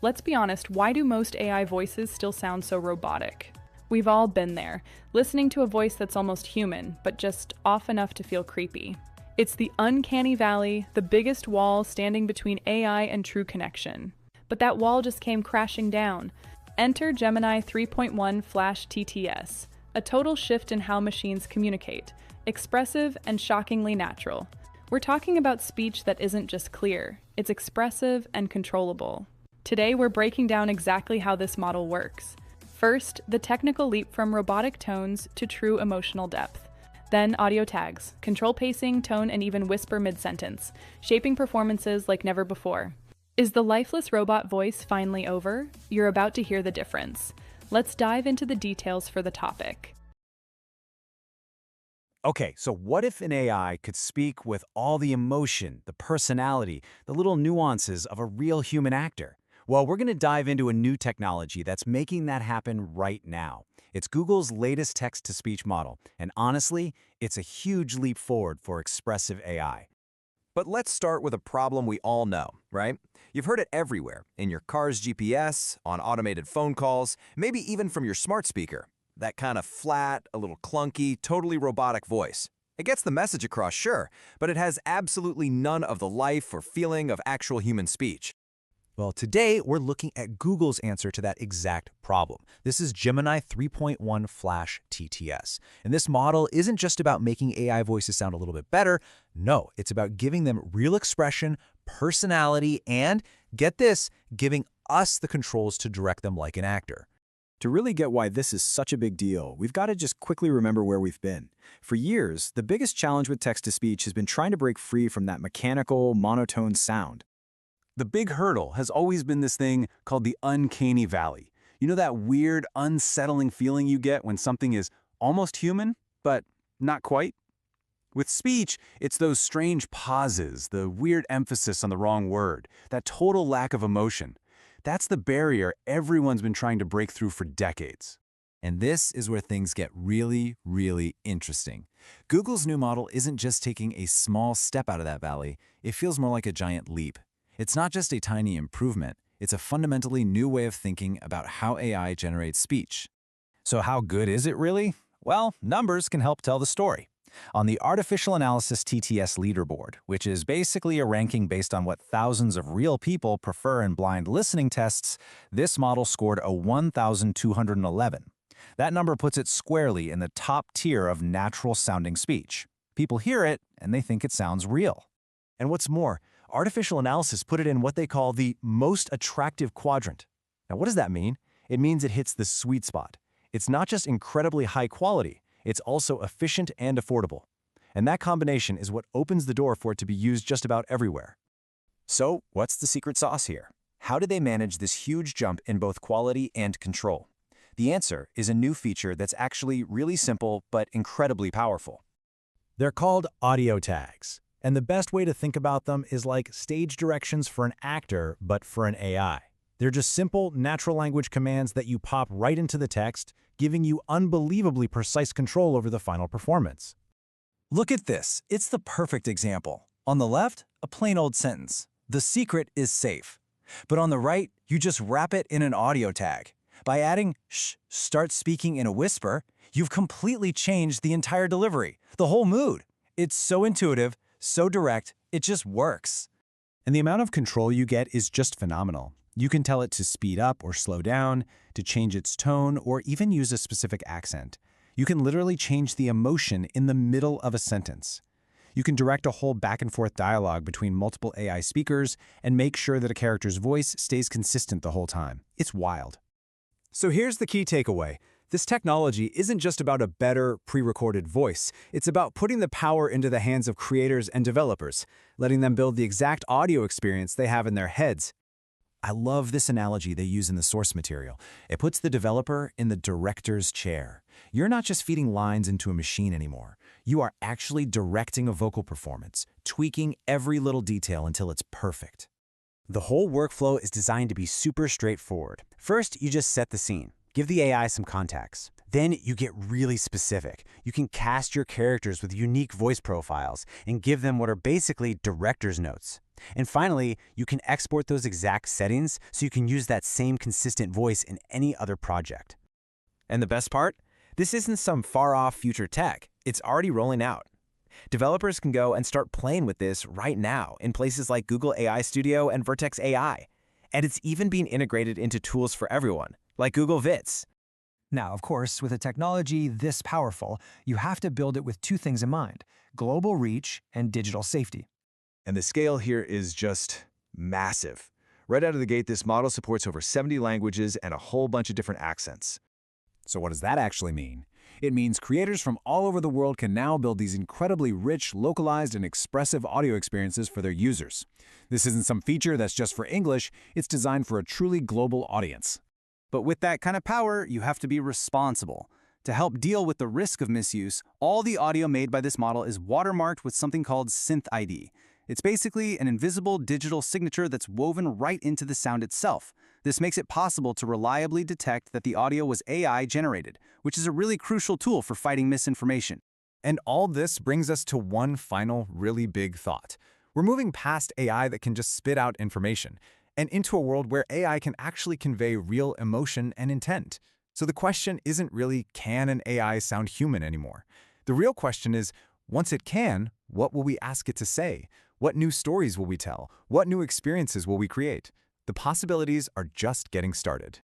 Let's be honest, why do most AI voices still sound so robotic? We've all been there, listening to a voice that's almost human, but just off enough to feel creepy. It's the uncanny valley, the biggest wall standing between AI and true connection. But that wall just came crashing down. Enter Gemini 3.1 Flash TTS, a total shift in how machines communicate, expressive and shockingly natural. We're talking about speech that isn't just clear, it's expressive and controllable. Today, we're breaking down exactly how this model works. First, the technical leap from robotic tones to true emotional depth. Then, audio tags, control pacing, tone, and even whisper mid-sentence, shaping performances like never before. Is the lifeless robot voice finally over? You're about to hear the difference. Let's dive into the details for the topic. Okay, so what if an AI could speak with all the emotion, the personality, the little nuances of a real human actor? Well, we're going to dive into a new technology that's making that happen right now. It's Google's latest text-to-speech model, and honestly, it's a huge leap forward for expressive AI. But let's start with a problem we all know, right? You've heard it everywhere, in your car's GPS, on automated phone calls, maybe even from your smart speaker. That kind of flat, a little clunky, totally robotic voice. It gets the message across, sure, but it has absolutely none of the life or feeling of actual human speech. Well, today we're looking at Google's answer to that exact problem. This is Gemini 3.1 Flash TTS. And this model isn't just about making AI voices sound a little bit better. No, it's about giving them real expression, personality, and, get this, giving us the controls to direct them like an actor. To really get why this is such a big deal, we've got to just quickly remember where we've been. For years, the biggest challenge with text-to-speech has been trying to break free from that mechanical, monotone sound. The big hurdle has always been this thing called the Uncanny Valley. You know that weird, unsettling feeling you get when something is almost human, but not quite? With speech, it's those strange pauses, the weird emphasis on the wrong word, that total lack of emotion. That's the barrier everyone's been trying to break through for decades. And this is where things get really, really interesting. Google's new model isn't just taking a small step out of that valley, it feels more like a giant leap. It's not just a tiny improvement, it's a fundamentally new way of thinking about how AI generates speech. So how good is it really? Well, numbers can help tell the story. On the Artificial Analysis TTS leaderboard, which is basically a ranking based on what thousands of real people prefer in blind listening tests, this model scored a 1,211. That number puts it squarely in the top tier of natural-sounding speech. People hear it, and they think it sounds real. And what's more, Artificial Analysis put it in what they call the most attractive quadrant. Now, what does that mean? It means it hits the sweet spot. It's not just incredibly high quality, it's also efficient and affordable. And that combination is what opens the door for it to be used just about everywhere. So, what's the secret sauce here? How do they manage this huge jump in both quality and control? The answer is a new feature that's actually really simple but incredibly powerful. They're called audio tags. And the best way to think about them is like stage directions for an actor, but for an AI. They're just simple, natural language commands that you pop right into the text, giving you unbelievably precise control over the final performance. Look at this. It's the perfect example. On the left, a plain old sentence. The secret is safe. But on the right, you just wrap it in an audio tag. By adding shh, start speaking in a whisper, you've completely changed the entire delivery, the whole mood. It's so intuitive, so direct, it just works. And the amount of control you get is just phenomenal. You can tell it to speed up or slow down, to change its tone, or even use a specific accent. You can literally change the emotion in the middle of a sentence. You can direct a whole back-and-forth dialogue between multiple AI speakers and make sure that a character's voice stays consistent the whole time. It's wild. So here's the key takeaway. This technology isn't just about a better, pre-recorded voice. It's about putting the power into the hands of creators and developers, letting them build the exact audio experience they have in their heads. I love this analogy they use in the source material. It puts the developer in the director's chair. You're not just feeding lines into a machine anymore. You are actually directing a vocal performance, tweaking every little detail until it's perfect. The whole workflow is designed to be super straightforward. First, you just set the scene. Give the AI some context. Then you get really specific. You can cast your characters with unique voice profiles and give them what are basically director's notes. And finally, you can export those exact settings so you can use that same consistent voice in any other project. And the best part? This isn't some far-off future tech. It's already rolling out. Developers can go and start playing with this right now in places like Google AI Studio and Vertex AI. And it's even being integrated into tools for everyone, like Google Vits. Now, of course, with a technology this powerful, you have to build it with two things in mind: global reach and digital safety. And the scale here is just massive. Right out of the gate, this model supports over 70 languages and a whole bunch of different accents. So what does that actually mean? It means creators from all over the world can now build these incredibly rich, localized, and expressive audio experiences for their users. This isn't some feature that's just for English, it's designed for a truly global audience. But with that kind of power, you have to be responsible. To help deal with the risk of misuse, all the audio made by this model is watermarked with something called Synth ID. It's basically an invisible digital signature that's woven right into the sound itself. This makes it possible to reliably detect that the audio was AI generated, which is a really crucial tool for fighting misinformation. And all this brings us to one final really big thought. We're moving past AI that can just spit out information and into a world where AI can actually convey real emotion and intent. So the question isn't really, can an AI sound human anymore? The real question is, once it can, what will we ask it to say? What new stories will we tell? What new experiences will we create? The possibilities are just getting started.